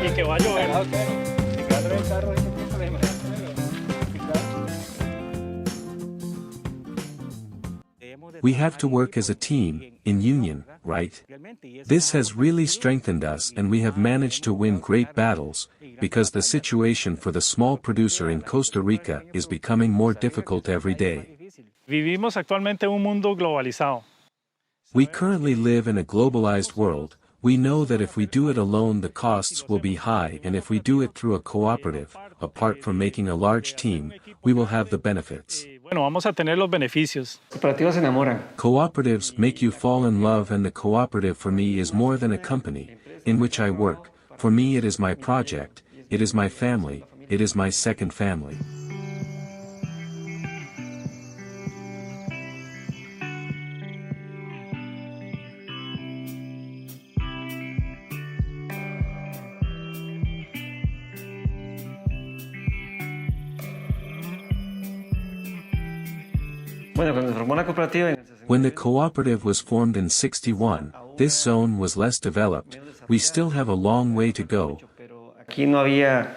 Y que va a llover. We have to work as a team, in union, right? This has really strengthened us and we have managed to win great battles, because the situation for the small producer in Costa Rica is becoming more difficult every day. Vivimos actualmente en un mundo globalizado. We currently live in a globalized world. We know that if we do it alone the costs will be high, and if we do it through a cooperative, apart from making a large team, we will have the benefits. Bueno, vamos a tener los beneficios. Cooperativas enamoran. Cooperatives make you fall in love, and the cooperative for me is more than a company, in which I work. For me it is my project, it is my family, it is my second family. Bueno, cuando se formó la cooperativa. When the cooperative was formed in '61, this zone was less developed. We still have a long way to go. Aquí no había.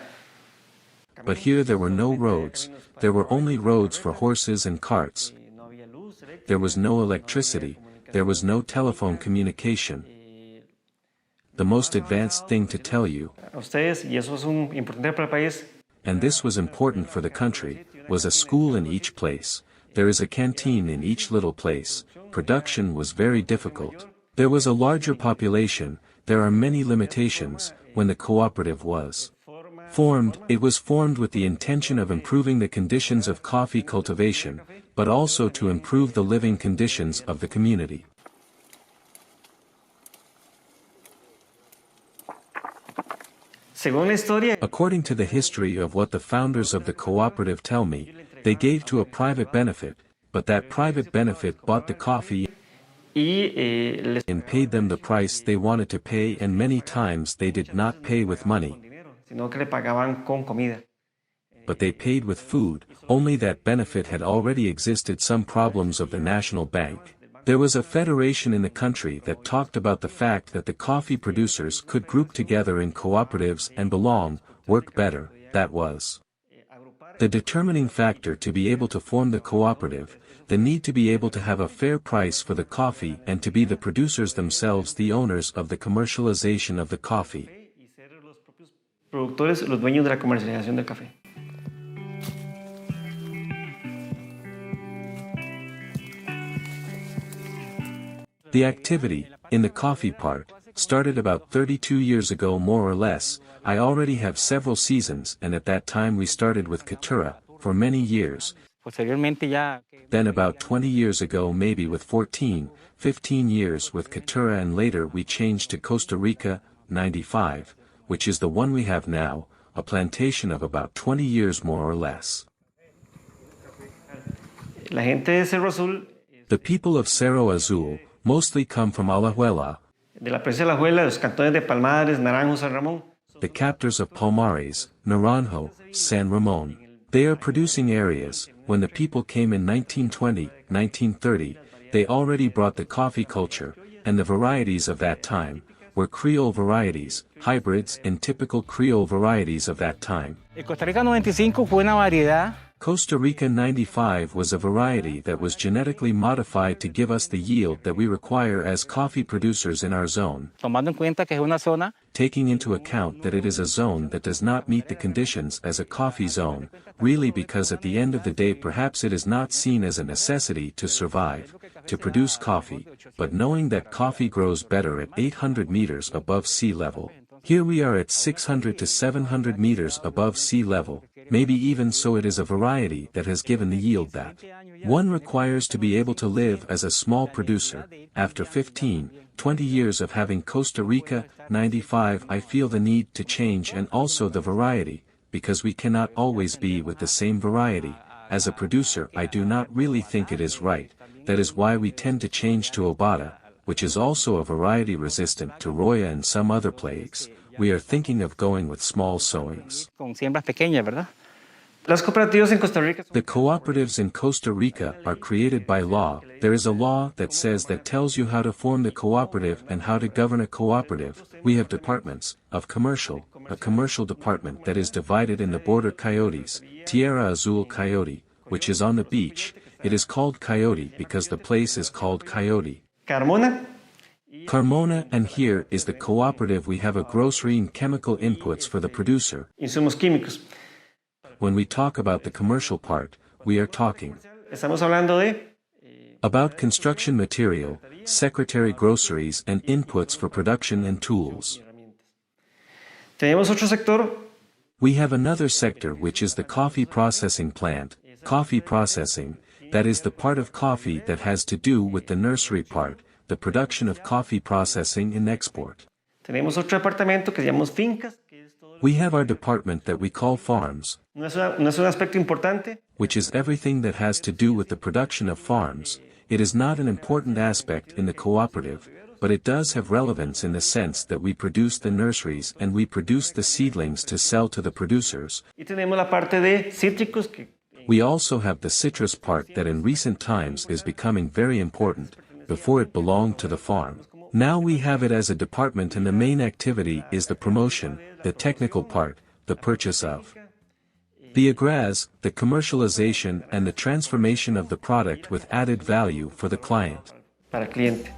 But here there were no roads, there were only roads for horses and carts. There was no electricity, there was no telephone communication. The most advanced thing to tell you, A ustedes, y eso es importante para el país. and this was important for the country, was a school in each place. There is a canteen in each little place. Production was very difficult. There was a larger population, there are many limitations. When the cooperative was formed, it was formed with the intention of improving the conditions of coffee cultivation, but also to improve the living conditions of the community. Según la historia. According to the history of what the founders of the cooperative tell me, they gave to a private benefit, but that private benefit bought the coffee and paid them the price they wanted to pay, and many times they did not pay with money, Sino que le pagaban con comida. but they paid with food. Only that benefit had already existed some problems of the National Bank. There was a federation in the country that talked about the fact that the coffee producers could group together in cooperatives and work better. That was the determining factor to be able to form the cooperative, the need to be able to have a fair price for the coffee and to be the producers themselves the owners of the commercialization of the coffee. Productores, los dueños de la comercialización del café. The activity, in the coffee part, started about 32 years ago more or less. I already have several seasons, and at that time we started with Caturra, for many years. Then about 20 years ago maybe with 14, 15 years with Caturra, and later we changed to Costa Rica, 95, which is the one we have now, a plantation of about 20 years more or less. La gente de Cerro Azul. The people of Cerro Azul mostly come from Alajuela, De la provincia de La Juela, los cantones de Palmares, Naranjo, San Ramón. the captors of Palmares, Naranjo, San Ramon. They are producing areas. When the people came in 1920, 1930, they already brought the coffee culture, and the varieties of that time were Creole varieties, hybrids and typical Creole varieties of that time. Costa Rica 95 fue una variedad. Costa Rica 95 was a variety that was genetically modified to give us the yield that we require as coffee producers in our zone, Tomando en cuenta que es una zona taking into account that it is a zone that does not meet the conditions as a coffee zone, really, because at the end of the day perhaps it is not seen as a necessity to survive, to produce coffee, but knowing that coffee grows better at 800 meters above sea level. Here we are at 600 to 700 meters above sea level, maybe even so. It is a variety that has given the yield that one requires to be able to live as a small producer. After 15, 20 years of having Costa Rica 95, I feel the need to change, and also the variety, because we cannot always be with the same variety. As a producer I do not really think it is right. That is why we tend to change to Obata, which is also a variety resistant to Roya and some other plagues. We are thinking of going with small sowings. con siembras pequeñas, ¿verdad? Las cooperativas en Costa Rica. The cooperatives in Costa Rica are created by law. There is a law that says that tells you how to form the cooperative and how to govern a cooperative. We have departments of commercial, a commercial department that is divided in the border coyotes, Cerro Azul coyote, which is on the beach. It is called coyote because the place is called Coyote. Carmona. Carmona, and here is the cooperative. We have a grocery and chemical inputs for the producer. Insumos químicos. When we talk about the commercial part, we are talking Estamos hablando de about construction material, secretary groceries and inputs for production and tools. Tenemos otro sector. We have another sector which is the coffee processing plant. Coffee processing, that is the part of coffee that has to do with the nursery part, the production of coffee processing and export. Tenemos otro departamento que llamamos fincas. We have our department that we call farms, No es un aspecto importante. which is everything that has to do with the production of farms. It is not an important aspect in the cooperative, but it does have relevance in the sense that we produce the nurseries and we produce the seedlings to sell to the producers. Y tenemos la parte de cítricos que We also have the citrus part that in recent times is becoming very important. Before it belonged to the farm. Now we have it as a department, and the main activity is the promotion, the technical part, the purchase of the agraz, the commercialization and the transformation of the product with added value for the client. para el cliente.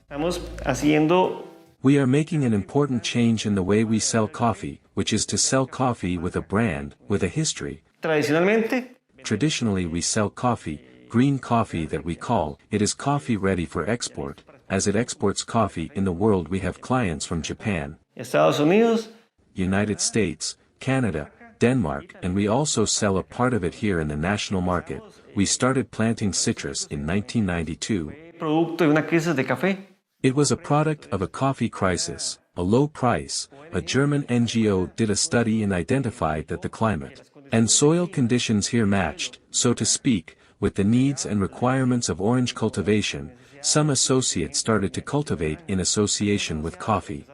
Estamos haciendo We are making an important change in the way we sell coffee, which is to sell coffee with a brand, with a history. tradicionalmente Traditionally we sell coffee, green coffee that we call, it is coffee ready for export. As it exports coffee in the world, we have clients from Japan, Estados Unidos, United States, Canada, Denmark, and we also sell a part of it here in the national market. We started planting citrus in 1992. producto de una crisis de café. It was a product of a coffee crisis, a low price. A German NGO did a study and identified that the climate and soil conditions here matched, so to speak, with the needs and requirements of orange cultivation. Some associates started to cultivate in association with coffee.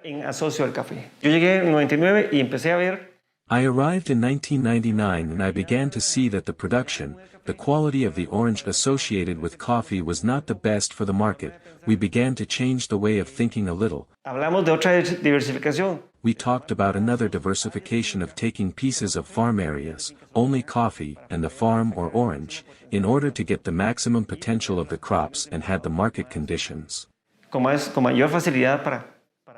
En asocio al café. Yo llegué en 99 y empecé a ver I arrived in 1999 and I began to see that the production, the quality of the orange associated with coffee was not the best for the market. We began to change the way of thinking a little. hablamos de otra diversificación. We talked about another diversification of taking pieces of farm areas, only coffee and the farm or orange, in order to get the maximum potential of the crops and had the market conditions. Con mayor facilidad para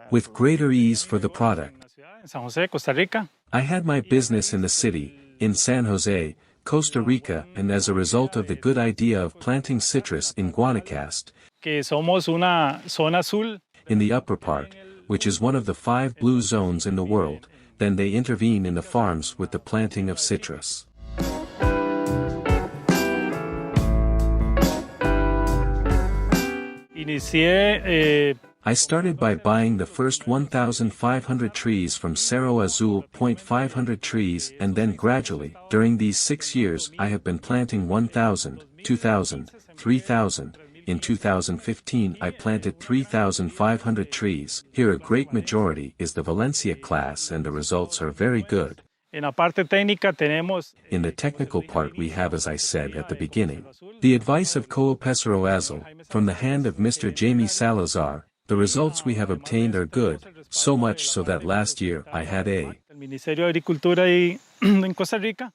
With greater ease for the product. En San José, Costa Rica. I had my business in the city, in San Jose, Costa Rica, and as a result of the good idea of planting citrus in Guanacaste, Que somos una zona azul. in the upper part, which is one of the 5 blue zones in the world, then they intervene in the farms with the planting of citrus. Inicié I started by buying the first 1,500 trees from Cerro Azul, 500 trees, and then gradually, during these 6 years, I have been planting 1,000, 2,000, 3,000. In 2015 I planted 3,500 trees. Here a great majority is the Valencia class and the results are very good. en la parte técnica tenemos In the technical part we have, as I said at the beginning, the advice of Cerro Azul, from the hand of Mr. Jamie Salazar. The results we have obtained are good, so much so that last year I had el Ministerio de Agricultura y en Costa Rica.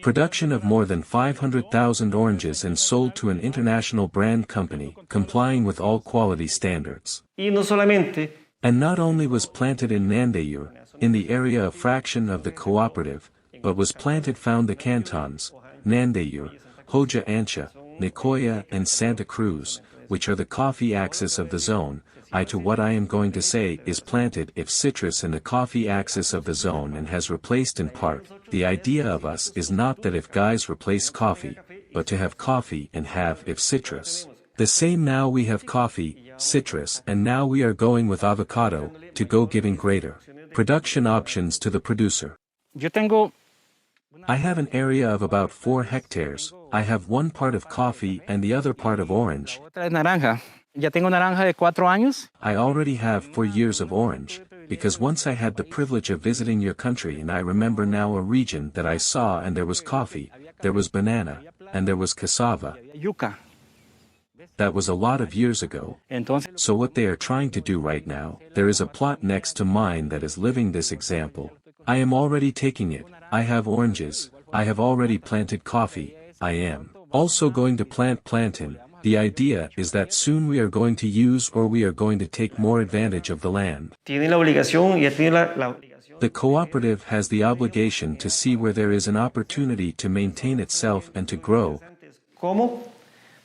production of more than 500,000 oranges and sold to an international brand company, complying with all quality standards. y no solamente And not only was planted in Nandayure, in the area of fraction of the cooperative, but was planted found the cantons, Nandayure, Hoja Ancha, Nicoya and Santa Cruz, which are the coffee axis of the zone. To what I am going to say is planted if citrus in the coffee axis of the zone and has replaced in part. The idea of us is not that if guys replace coffee, but to have coffee and have if citrus. The same now we have coffee, citrus, and now we are going with avocado, to go giving greater production options to the producer. Yo tengo I have an area of about 4 hectares. I have one part of coffee and the other part of orange. Otra es naranja. Ya tengo naranja de 4 años. I already have 4 years of orange, because once I had the privilege of visiting your country and I remember now a region that I saw and there was coffee, there was banana, and there was cassava. Yuca. That was a lot of years ago. Entonces, So what they are trying to do right now, there is a plot next to mine that is living this example. I am already taking it. I have oranges. I have already planted coffee. I am also going to plant plantain. The idea is that soon we are going to use or we are going to take more advantage of the land. Tiene la obligación y tiene la obligación. The cooperative has the obligation to see where there is an opportunity to maintain itself and to grow. ¿Cómo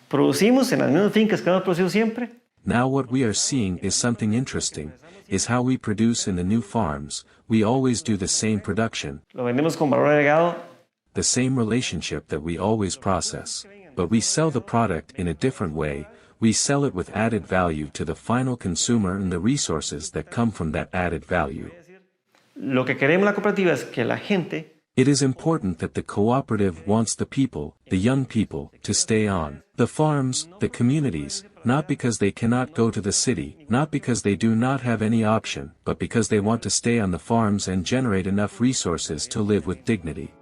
producimos en las mismas fincas que hemos producido siempre? Now what we are seeing is something interesting, is how we produce in the new farms. We always do the same production, Lo vendemos con valor agregado. the same relationship that we always process. But we sell the product in a different way. We sell it with added value to the final consumer and the resources that come from that added value. Lo que queremos en la cooperativa es que la gente It is important that the cooperative wants the people, the young people, to stay on the farms, the communities, not because they cannot go to the city, not because they do not have any option, but because they want to stay on the farms and generate enough resources to live with dignity.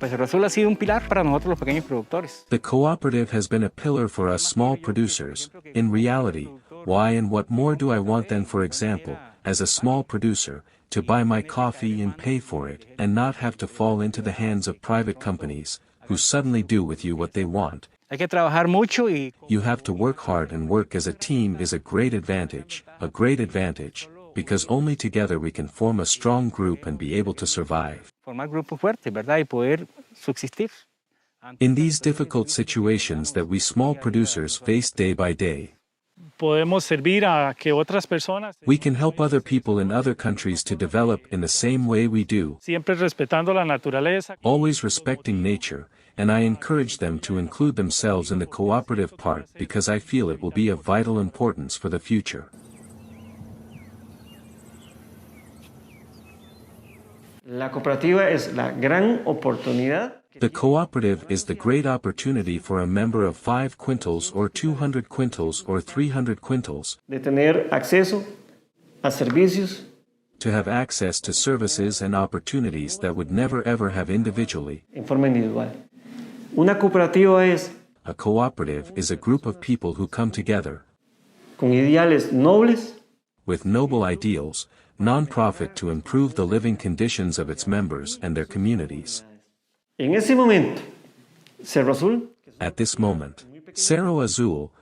Cerro Azul ha sido un pilar para nosotros los pequeños productores. The cooperative has been a pillar for us small producers. In reality, why and what more do I want than, for example, as a small producer, to buy my coffee and pay for it, and not have to fall into the hands of private companies, who suddenly do with you what they want. Hay que trabajar mucho y You have to work hard, and work as a team is a great advantage, because only together we can form a strong group and be able to survive. formar grupos fuertes, ¿verdad? Y poder subsistir. In these difficult situations that we small producers face day by day, Podemos servir a que otras personas, we can help other people in other countries to develop in the same way we do, siempre respetando la naturaleza, always respecting nature, and I encourage them to include themselves in the cooperative part because I feel it will be of vital importance for the future. La cooperativa es la gran oportunidad The cooperative is the great opportunity for a member of 5 quintals or 200 quintals or 300 quintals de tener acceso a servicios to have access to services and opportunities that would never ever have individually. en forma individual. Una cooperativa es A cooperative is a group of people who come together con ideales nobles with noble ideals, non-profit to improve the living conditions of its members and their communities. En ese momento, Cerro Azul At this moment, Cerro Azul,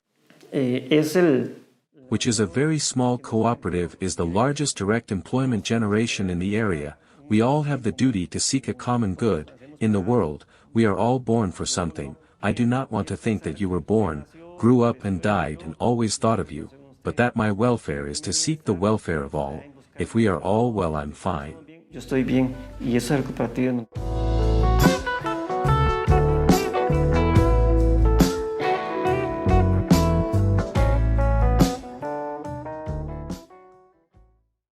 es el which is a very small cooperative, is the largest direct employment generation in the area. We all have the duty to seek a common good. In the world, we are all born for something. I do not want to think that you were born, grew up and died and always thought of you, but that my welfare is to seek the welfare of all. If we are all well, I'm fine. yo estoy bien y eso es el cooperativismo.